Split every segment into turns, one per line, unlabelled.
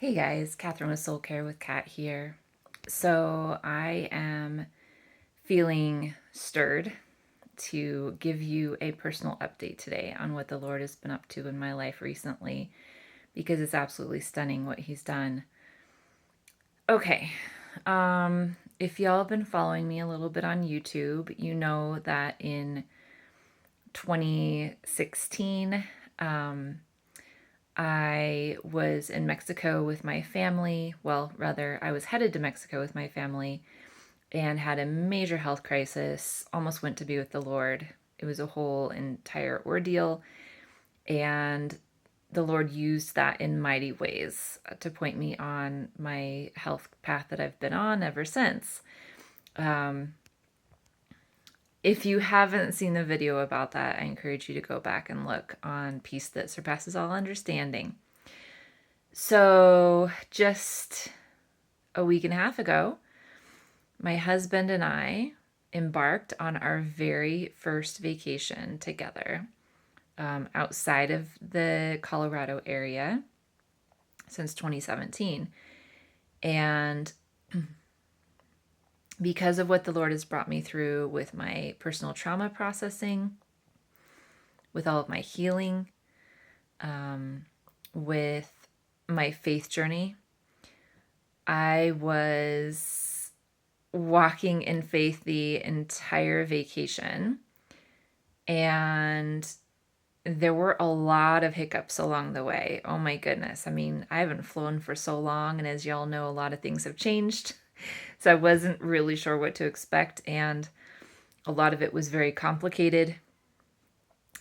Hey guys, Catherine with Soul Care with Kat here. So I am feeling stirred to give you a personal update today on what the Lord has been up to in my life recently because it's absolutely stunning what He's done. Okay, if y'all have been following me a little bit on YouTube, you know that in 2016, I was in Mexico with my family. Well, rather, I was headed to Mexico with my family and had a major health crisis, almost went to be with the Lord. It was a whole entire ordeal. And the Lord used that in mighty ways to point me on my health path that I've been on ever since. If you haven't seen the video about that, I encourage you to go back and look on Peace That Surpasses All Understanding. So, just a week and a half ago, my husband and I embarked on our very first vacation together outside of the Colorado area since 2017. And because of what the Lord has brought me through with my personal trauma processing, with all of my healing, with my faith journey, I was walking in faith the entire vacation. And there were a lot of hiccups along the way. Oh my goodness. I mean, I haven't flown for so long, and as y'all know, a lot of things have changed. So I wasn't really sure what to expect, and a lot of it was very complicated.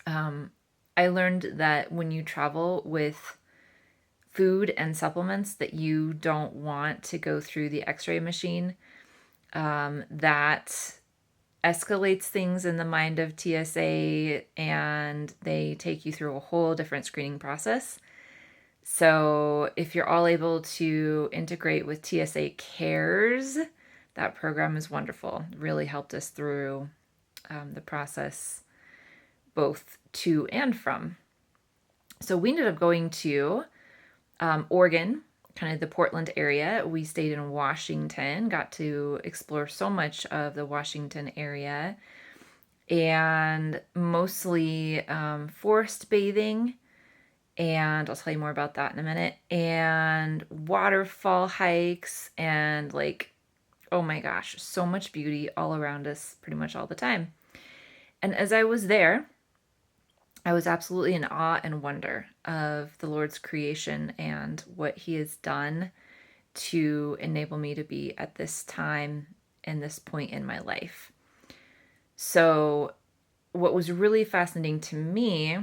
I learned that when you travel with food and supplements that you don't want to go through the x-ray machine, that escalates things in the mind of TSA, and they take you through a whole different screening process. So if you're all able to integrate with TSA Cares, that program is wonderful. It really helped us through the process, both to and from. So we ended up going to Oregon, kind of the Portland area. We stayed in Washington, got to explore so much of the Washington area, and mostly forest bathing. And I'll tell you more about that in a minute. And waterfall hikes, and like, oh my gosh, so much beauty all around us pretty much all the time. And as I was there, I was absolutely in awe and wonder of the Lord's creation and what He has done to enable me to be at this time and this point in my life. So, what was really fascinating to me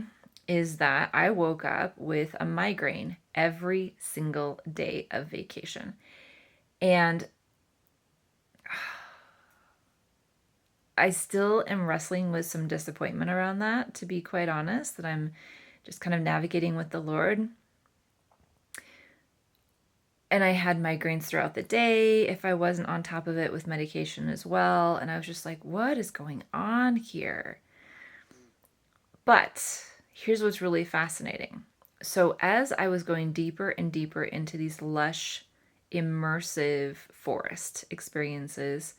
is that I woke up with a migraine every single day of vacation. And I still am wrestling with some disappointment around that, to be quite honest, that I'm just kind of navigating with the Lord. And I had migraines throughout the day if I wasn't on top of it with medication as well. And I was just like, what is going on here? But here's what's really fascinating. So, as I was going deeper and deeper into these lush, immersive forest experiences,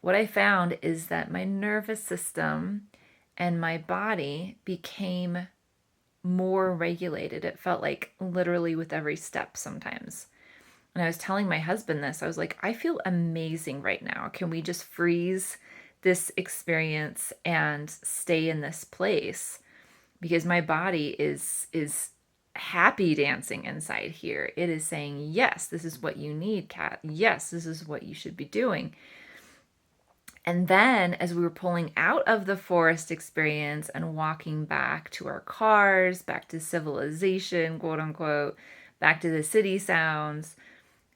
what I found is that my nervous system and my body became more regulated. It felt like literally with every step sometimes. And I was telling my husband this. I was like, I feel amazing right now. Can we just freeze this experience and stay in this place? Because my body is happy dancing inside here. It is saying, yes, this is what you need, Kat. Yes, this is what you should be doing. And then as we were pulling out of the forest experience and walking back to our cars, back to civilization, quote unquote, back to the city sounds,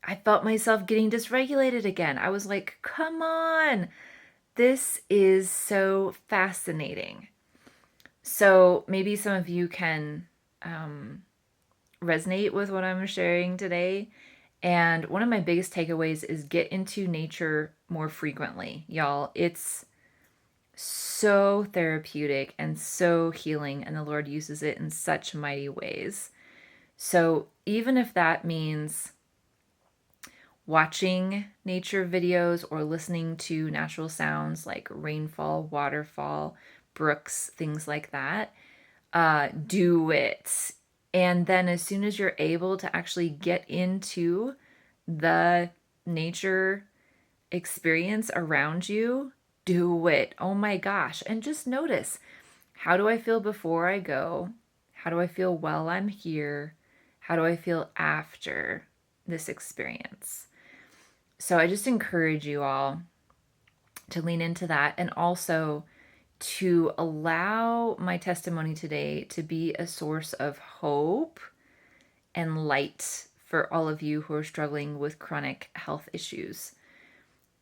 I felt myself getting dysregulated again. I was like, come on, this is so fascinating. So maybe some of you can resonate with what I'm sharing today. And one of my biggest takeaways is get into nature more frequently, y'all. It's so therapeutic and so healing, and the Lord uses it in such mighty ways. So even if that means watching nature videos or listening to natural sounds like rainfall, waterfall, brooks, things like that, do it. And then as soon as you're able to actually get into the nature experience around you, do it. Oh my gosh. And just notice, how do I feel before I go? How do I feel while I'm here? How do I feel after this experience? So I just encourage you all to lean into that, and also to allow my testimony today to be a source of hope and light for all of you who are struggling with chronic health issues.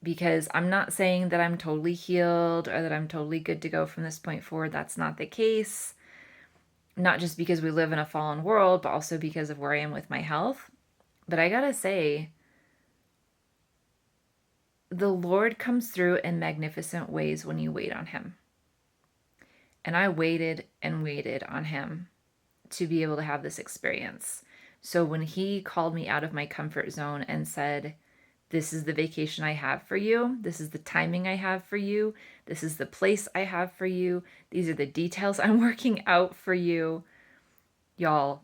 Because I'm not saying that I'm totally healed or that I'm totally good to go from this point forward. That's not the case. Not just because we live in a fallen world, but also because of where I am with my health. But I gotta say, the Lord comes through in magnificent ways when you wait on Him. And I waited and waited on Him to be able to have this experience. So when He called me out of my comfort zone and said, this is the vacation I have for you, this is the timing I have for you, this is the place I have for you, these are the details I'm working out for you. Y'all,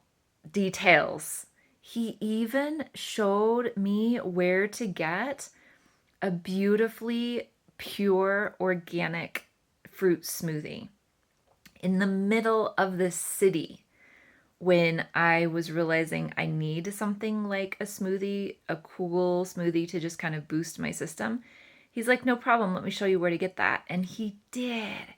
details. He even showed me where to get a beautifully pure organic fruit smoothie in the middle of the city when I was realizing I need something like a smoothie, a cool smoothie to just kind of boost my system. He's like, no problem, let me show you where to get that. And he did.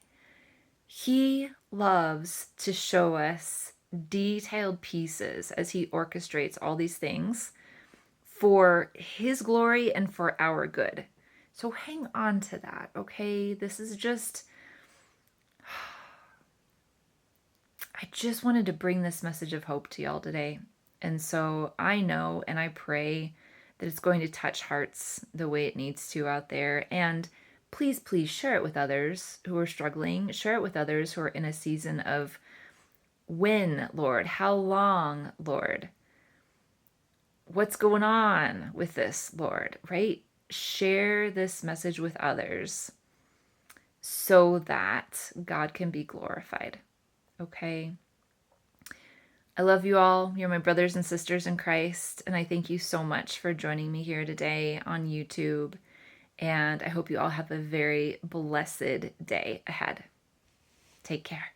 He loves to show us detailed pieces as he orchestrates all these things for his glory and for our good. So hang on to that, okay? This is just, I just wanted to bring this message of hope to y'all today. And so I know and I pray that it's going to touch hearts the way it needs to out there. And please, please share it with others who are struggling. Share it with others who are in a season of when, Lord? How long, Lord? What's going on with this, Lord? Right? Share this message with others so that God can be glorified. Okay? I love you all. You're my brothers and sisters in Christ, and I thank you so much for joining me here today on YouTube. And I hope you all have a very blessed day ahead. Take care.